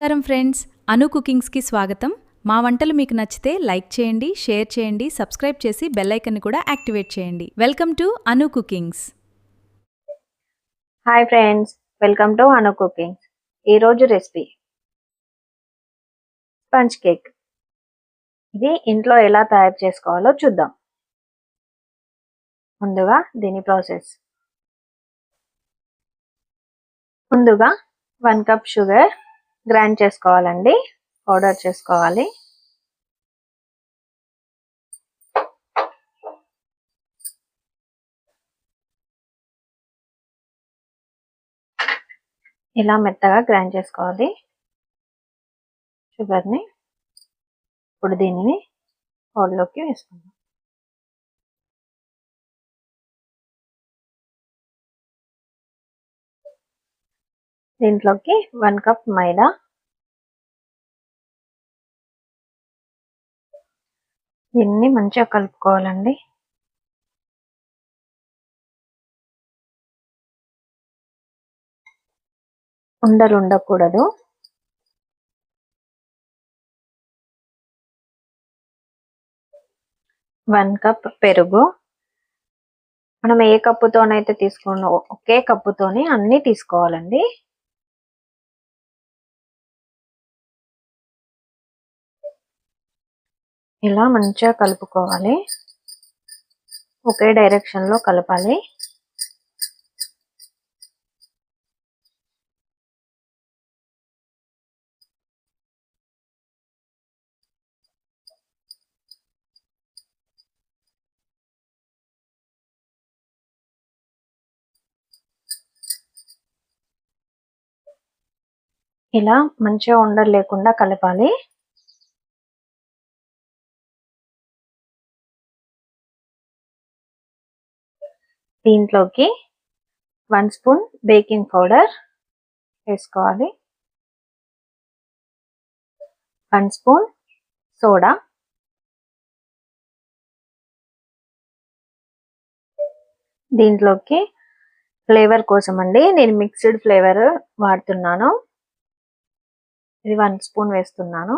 నమస్కారం ఫ్రెండ్స్, అను కుకింగ్స్కి స్వాగతం. మా వంటలు మీకు నచ్చితే లైక్ చేయండి, షేర్ చేయండి, సబ్స్క్రైబ్ చేసి బెల్ ఐకాన్ని కూడా యాక్టివేట్ చేయండి. Welcome to Anu cookings. Hi friends, welcome to Anu cookings. ఈరోజు రెసిపీ స్పంజ్ కేక్. ఇది ఇంట్లో ఎలా తయారు చేసుకోవాలో చూద్దాం. ముందుగా దీని ప్రాసెస్. ముందుగా 1 కప్ షుగర్ గ్రైండ్ చేసుకోవాలండి, పౌడర్ చేసుకోవాలి. ఇలా మెత్తగా గ్రైండ్ చేసుకోవాలి షుగర్ని. ఇప్పుడు దీనిని బౌల్లోకి వేసుకుందాం. దీంట్లోకి 1 కప్ మైదా, దీన్ని మంచిగా కలుపుకోవాలండి. ఉండలు ఉండకూడదు. 1 కప్ పెరుగు. మనం ఏ కప్పుతోనైతే తీసుకున్నాం ఒకే కప్పుతోని అన్ని తీసుకోవాలండి. ఇలా మంచిగా కలుపుకోవాలి, ఒకే డైరెక్షన్ లో కలపాలి. ఇలా మంచిగా ఉండలు లేకుండా కలపాలి. దీంట్లోకి 1 స్పూన్ బేకింగ్ పౌడర్ వేసుకోవాలి, 1 స్పూన్ సోడా, దీంట్లోకి ఫ్లేవర్ కోసం అండి నేను మిక్స్డ్ ఫ్లేవర్ వాడుతున్నాను. ఇది 1 స్పూన్ వేస్తున్నాను.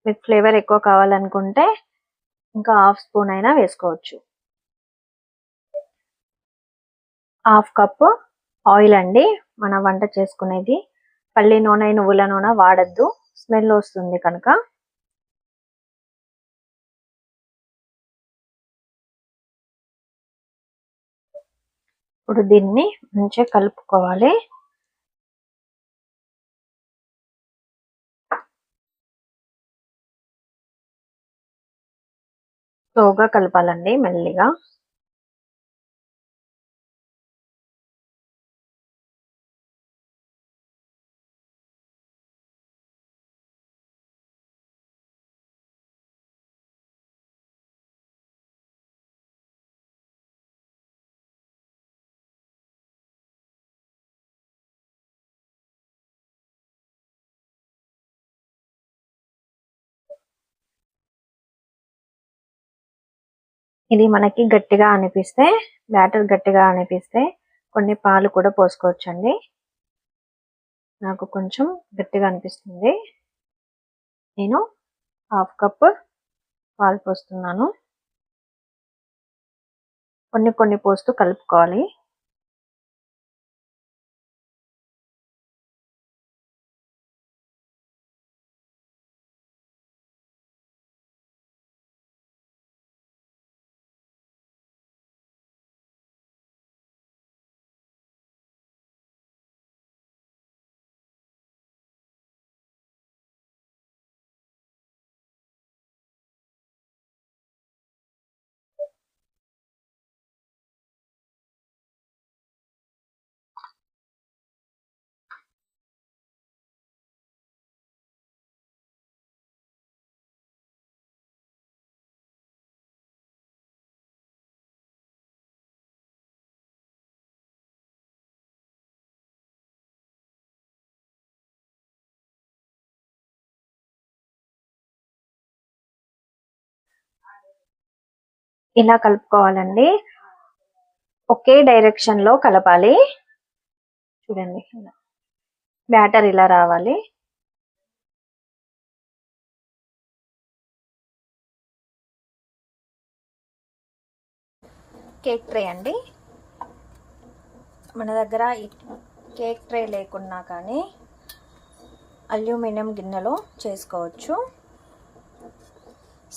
మీకు ఫ్లేవర్ ఎక్కువ కావాలనుకుంటే ఇంకా 1/2 స్పూన్ అయినా వేసుకోవచ్చు. 1/2 కప్ ఆయిల్ అండి, మన వంట చేసుకునేది. పల్లి నూనె, నువ్వుల నూనె వాడద్దు, స్మెల్ వస్తుంది కనుక. ఇప్పుడు దీన్ని మంచిగా కలుపుకోవాలి. స్లోగా కలపాలండి, మెల్లిగా. ఇది మనకి గట్టిగా అనిపిస్తే, బ్యాటర్ గట్టిగా అనిపిస్తే కొన్ని పాలు కూడా పోసుకోవచ్చండి. నాకు కొంచెం గట్టిగా అనిపిస్తుంది, నేను 1/2 కప్ పాలు పోస్తున్నాను. కొన్ని కొన్ని పోస్తూ కలుపుకోవాలి. ఇలా కలుపుకోవాలండి, ఒకే డైరెక్షన్ లో కలపాలి. చూడండి, బ్యాటర్ ఇలా రావాలి. కేక్ ట్రే అండి. మన దగ్గర ఈ కేక్ ట్రే లేకున్నా కానీ అల్యూమినియం గిన్నెలో చేసుకోవచ్చు.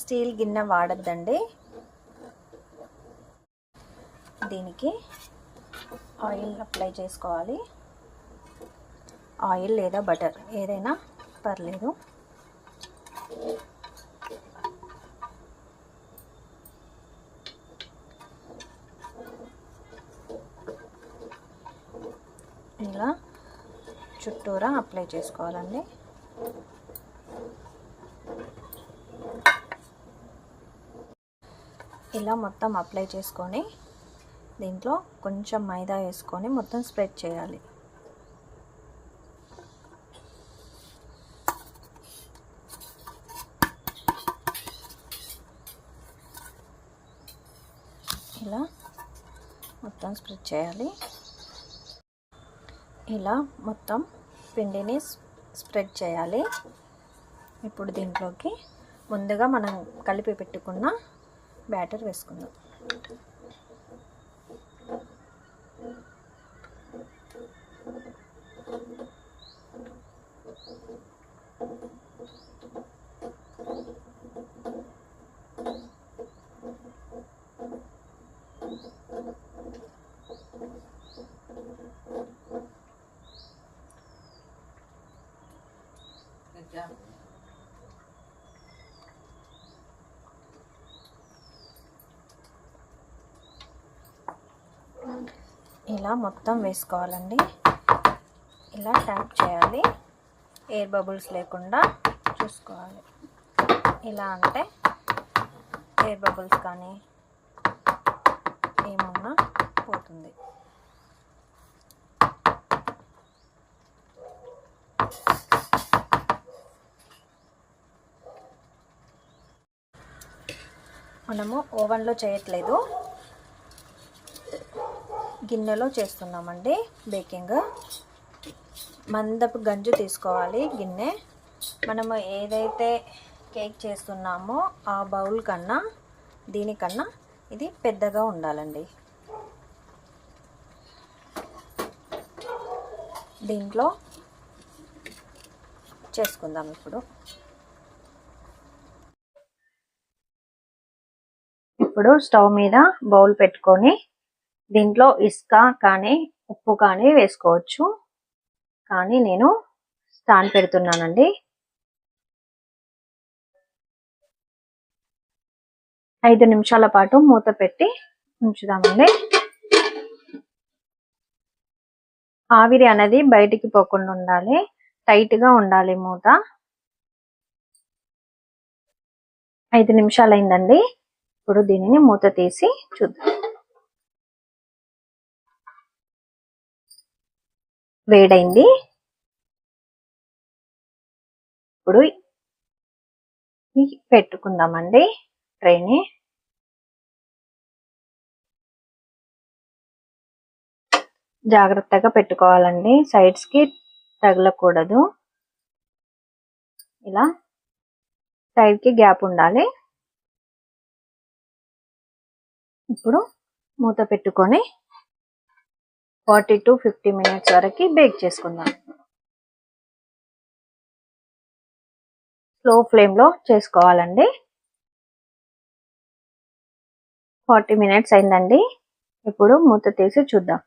స్టీల్ గిన్నె వాడద్దండి. దీనికి ఆయిల్ అప్లై చేసుకోవాలి. ఆయిల్ లేదా బటర్ ఏదైనా పర్లేదు. ఇలా చుట్టూరా అప్లై చేసుకోవాలండి. ఇలా మొత్తం అప్లై చేసుకొని దీంట్లో కొంచెం మైదా వేసుకొని మొత్తం స్ప్రెడ్ చేయాలి. ఇలా మొత్తం స్ప్రెడ్ చేయాలి. ఇలా మొత్తం పిండిని స్ప్రెడ్ చేయాలి. ఇప్పుడు దీంట్లోకి ముందుగా మనం కలిపి పెట్టుకున్న బ్యాటర్ వేసుకుందాం. ఇలా మొత్తం వేసుకోవాలండి. ఇలా ట్యాప్ చేయాలి. ఎయిర్ బబుల్స్ లేకుండా చూసుకోవాలి. ఇలా అంటే ఎయిర్ బబుల్స్ కానీ ఏమన్నా పోతుంది. మనము ఓవెన్లో చేయట్లేదు, గిన్నెలో చేస్తున్నామండి బేకింగ్. మందపు గంజు తీసుకోవాలి గిన్నె. మనము ఏదైతే కేక్ చేస్తున్నామో ఆ బౌల్ కన్నా దీనికన్నా ఇది పెద్దగా ఉండాలండి. దీంట్లో చేసుకుందాం. ఇప్పుడు స్టవ్ మీద బౌల్ పెట్టుకొని దీంట్లో ఇసుక కానీ ఉప్పు కానీ వేసుకోవచ్చు. కానీ నేను స్టాండ్ పెడుతున్నానండి. 5 నిమిషాల పాటు మూత పెట్టి ఉంచుదామండి. ఆవిరి అనేది బయటికి పోకుండా ఉండాలి. టైట్గా ఉండాలి మూత. 5 నిమిషాలు అయిందండి. ఇప్పుడు దీనిని మూత తీసి చూద్దాం. వేడైంది. ఇప్పుడు పెట్టుకుందామండి ట్రేని. జాగ్రత్తగా పెట్టుకోవాలండి, సైడ్స్ కి తగలకూడదు. ఇలా సైడ్ కి గ్యాప్ ఉండాలి. ఇప్పుడు మూత పెట్టుకొని 40 to 50 మినిట్స్ వరకు బేక్ చేసుకుందాం. స్లో ఫ్లేమ్లో చేసుకోవాలండి. 40 మినిట్స్ అయిందండి. ఇప్పుడు మూత తీసి చూద్దాం.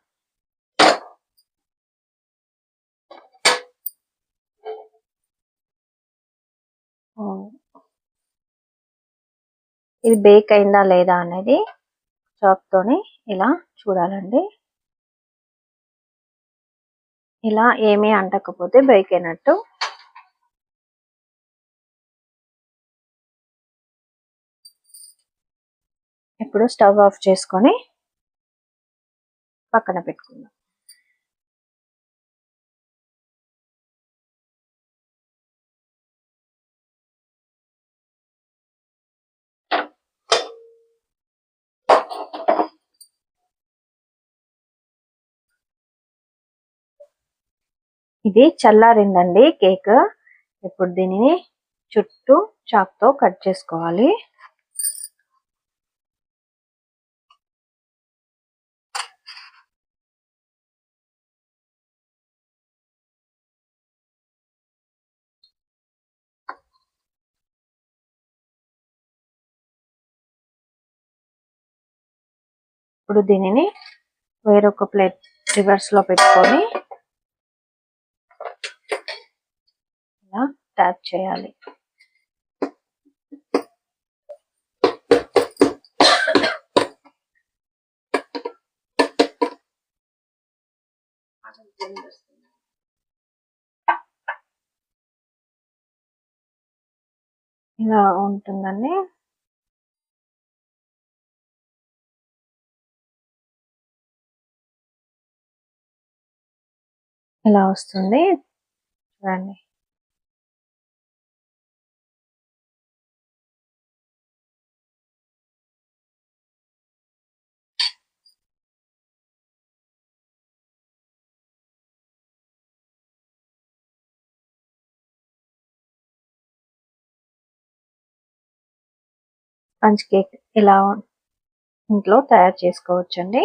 ఇది బేక్ అయిందా లేదా అనేది చాక్ తోని ఇలా చూడాలండి. ఇలా ఏమీ అంటకపోతే బేక్ అయినట్టు. ఇప్పుడు స్టవ్ ఆఫ్ చేసుకొని పక్కన పెట్టుకుందాం. ఇది చల్లారిందండి కేక్. ఇప్పుడు దీనిని చుట్టూ చాక్తో కట్ చేసుకోవాలి. ఇప్పుడు దీనిని వేరొక ప్లేట్ రివర్స్ లో పెట్టుకొని ఇలా ట్యాప్ చేయాలి. ఇలా ఉంటుందండి. ఇలా వస్తుంది చూడండి. స్పంజ్ కేక్ ఇలా ఇంట్లో తయారు చేసుకోవచ్చండి.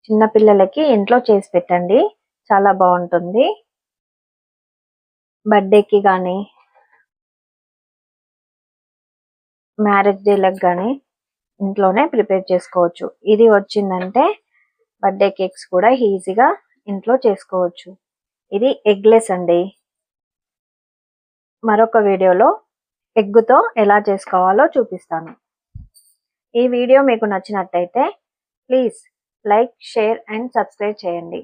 చిన్న పిల్లలకి ఇంట్లో చేసి పెట్టండి, చాలా బాగుంటుంది. బర్త్డేకి కానీ మ్యారేజ్ డేలకు కానీ ఇంట్లోనే ప్రిపేర్ చేసుకోవచ్చు. ఇది వచ్చిందంటే బర్త్డే కేక్స్ కూడా ఈజీగా ఇంట్లో చేసుకోవచ్చు. ఇది ఎగ్లెస్ అండి. మరొక వీడియోలో ఎగ్గుతో ఎలా చేసుకోవాలో చూపిస్తాను. ఈ వీడియో మీకు నచ్చినట్టయితే please like, share and subscribe చేయండి.